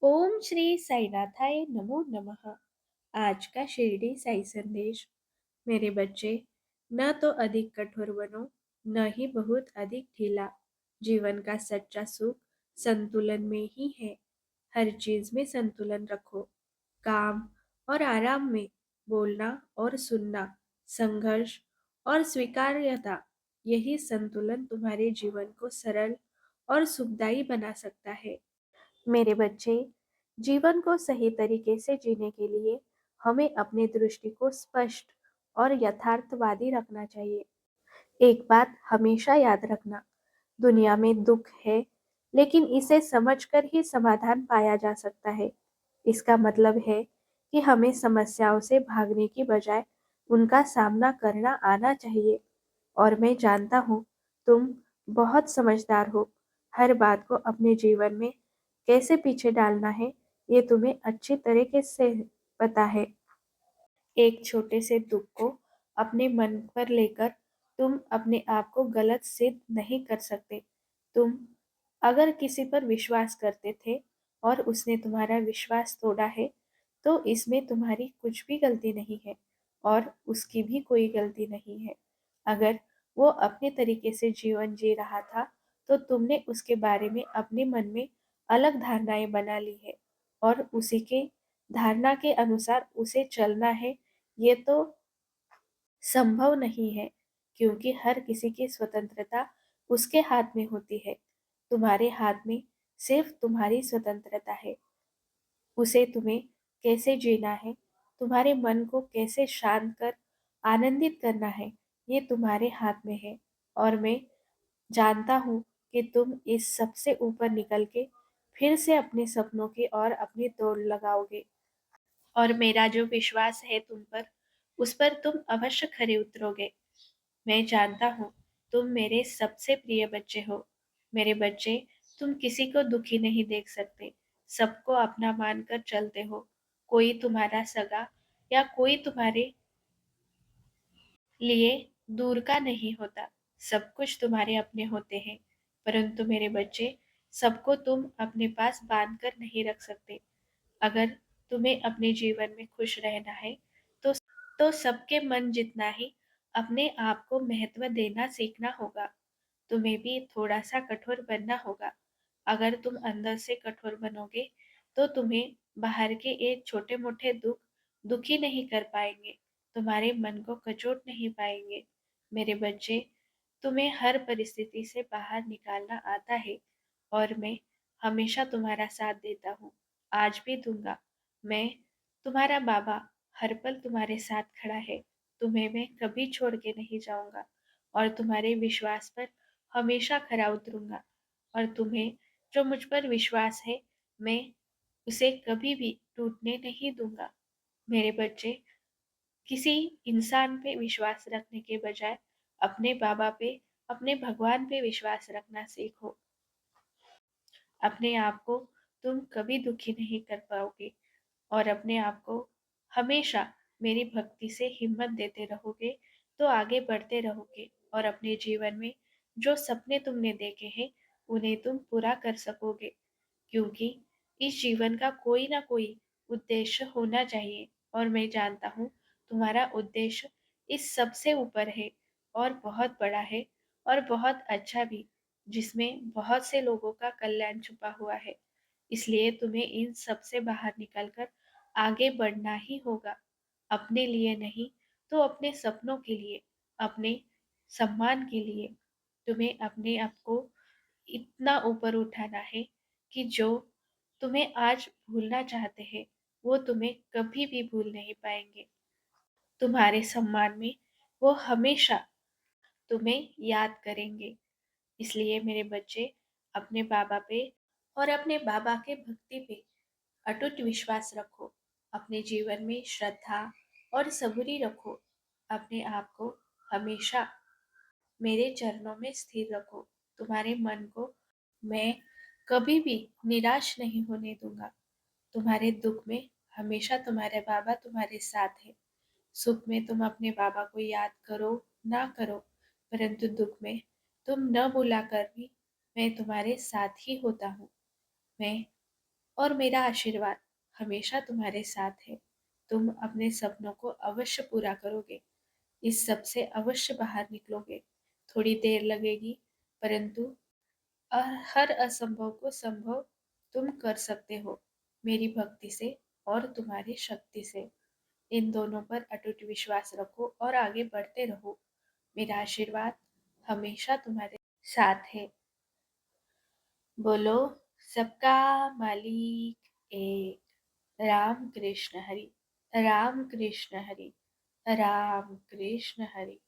ओम श्री साईनाथाय नमो नमः। आज का शिरडी साई संदेश। मेरे बच्चे, न तो अधिक कठोर बनो, न ही बहुत अधिक ढीला। जीवन का सच्चा सुख संतुलन में ही है। हर चीज में संतुलन रखो। काम और आराम में, बोलना और सुनना, संघर्ष और स्वीकार्यता, यही संतुलन तुम्हारे जीवन को सरल और सुखदायी बना सकता है। मेरे बच्चे, जीवन को सही तरीके से जीने के लिए हमें अपनी दृष्टि को स्पष्ट और यथार्थवादी रखना चाहिए। एक बात हमेशा याद रखना, दुनिया में दुख है, लेकिन इसे समझकर ही समाधान पाया जा सकता है। इसका मतलब है कि हमें समस्याओं से भागने की बजाय उनका सामना करना आना चाहिए। और मैं जानता हूँ, तुम बहुत समझदार हो। हर बात को अपने जीवन में कैसे पीछे डालना है, ये तुम्हें अच्छी तरीके से पता है। एक छोटे से दुख को अपने मन पर लेकर तुम अपने आप को गलत सिद्ध नहीं कर सकते। तुम अगर किसी पर विश्वास करते थे और उसने तुम्हारा विश्वास तोड़ा है, तो इसमें तुम्हारी कुछ भी गलती नहीं है और उसकी भी कोई गलती नहीं है। अगर वो अपने तरीके से जीवन जी रहा था, तो तुमने उसके बारे में अपने मन में अलग धारणाएं बना ली है और उसी के धारणा के अनुसार उसे चलना है। ये तो संभव नहीं है, क्योंकि हर किसी की स्वतंत्रता उसके हाथ में होती है। तुम्हारे हाथ में सिर्फ तुम्हारी स्वतंत्रता है। उसे तुम्हें कैसे जीना है, तुम्हारे मन को कैसे शांत कर आनंदित करना है, ये तुम्हारे हाथ में है। और मैं जानता हूँ कि तुम इस सबसे ऊपर निकल के फिर से अपने सपनों की ओर अपनी दौड़ लगाओगे। और मेरा जो विश्वास है तुम पर, उस पर तुम अवश्य खरे उतरोगे। मैं जानता हूँ, तुम मेरे सबसे प्रिय बच्चे हो। मेरे बच्चे, तुम किसी को दुखी नहीं देख सकते। सबको अपना मानकर चलते हो। कोई तुम्हारा सगा या कोई तुम्हारे लिए दूर का नहीं होता। सब कुछ तुम्हारे अपने होते हैं। परंतु मेरे बच्चे, सबको तुम अपने पास बांध कर नहीं रख सकते। अगर तुम्हें अपने जीवन में खुश रहना है, तो सबके मन जितना ही अपने आप को महत्व देना सीखना होगा। तुम्हें भी थोड़ा सा कठोर बनना होगा। अगर तुम अंदर से कठोर बनोगे, तो तुम्हें बाहर के एक छोटे मोटे दुख दुखी नहीं कर पाएंगे, तुम्हारे मन को कचोट नहीं पाएंगे। मेरे बच्चे, तुम्हें हर परिस्थिति से बाहर निकालना आता है और मैं हमेशा तुम्हारा साथ देता हूँ। आज भी दूंगा। मैं तुम्हारा बाबा हर पल तुम्हारे साथ खड़ा है। तुम्हें मैं कभी छोड़ के नहीं जाऊंगा और तुम्हारे विश्वास पर हमेशा खरा उतरूंगा। और तुम्हें जो मुझ पर विश्वास है, मैं उसे कभी भी टूटने नहीं दूंगा। मेरे बच्चे, किसी इंसान पे विश्वास रखने के बजाय अपने बाबा पे, अपने भगवान पे विश्वास रखना सीखो। अपने आप को तुम कभी दुखी नहीं कर पाओगे और अपने आप को हमेशा मेरी भक्ति से हिम्मत देते रहोगे, तो आगे बढ़ते रहोगे और अपने जीवन में जो सपने तुमने देखे हैं, उन्हें तुम पूरा कर सकोगे। क्योंकि इस जीवन का कोई ना कोई उद्देश्य होना चाहिए और मैं जानता हूँ, तुम्हारा उद्देश्य इस सबसे ऊपर है और बहुत बड़ा है और बहुत अच्छा भी, जिसमें बहुत से लोगों का कल्याण छुपा हुआ है। इसलिए तुम्हें इन सब से बाहर निकलकर आगे बढ़ना ही होगा। अपने लिए नहीं, तो अपने सपनों के लिए, अपने सम्मान के लिए। तुम्हें अपने आप को इतना ऊपर उठाना है कि जो तुम्हें आज भूलना चाहते हैं, वो तुम्हें कभी भी भूल नहीं पाएंगे। तुम्हारे सम्मान में वो हमेशा तुम्हें याद करेंगे। इसलिए मेरे बच्चे, अपने बाबा पे और अपने बाबा के भक्ति पे अटूट विश्वास रखो। अपने जीवन में श्रद्धा और सबूरी रखो। अपने आप को हमेशा मेरे चरणों में स्थिर रखो। तुम्हारे मन को मैं कभी भी निराश नहीं होने दूंगा। तुम्हारे दुख में हमेशा तुम्हारे बाबा तुम्हारे साथ है। सुख में तुम अपने बाबा को याद करो ना करो, परंतु दुख में तुम न बुला कर भी मैं तुम्हारे साथ ही होता हूँ। मैं और मेरा आशीर्वाद हमेशा तुम्हारे साथ है। तुम अपने सपनों को अवश्य पूरा करोगे। इस सब से अवश्य बाहर निकलोगे। थोड़ी देर लगेगी, परंतु हर असंभव को संभव तुम कर सकते हो, मेरी भक्ति से और तुम्हारी शक्ति से। इन दोनों पर अटूट विश्वास रखो और आगे बढ़ते रहो। मेरा आशीर्वाद हमेशा तुम्हारे साथ है। बोलो, सबका मालिक एक। राम कृष्ण हरि। राम कृष्ण हरि। राम कृष्ण हरि।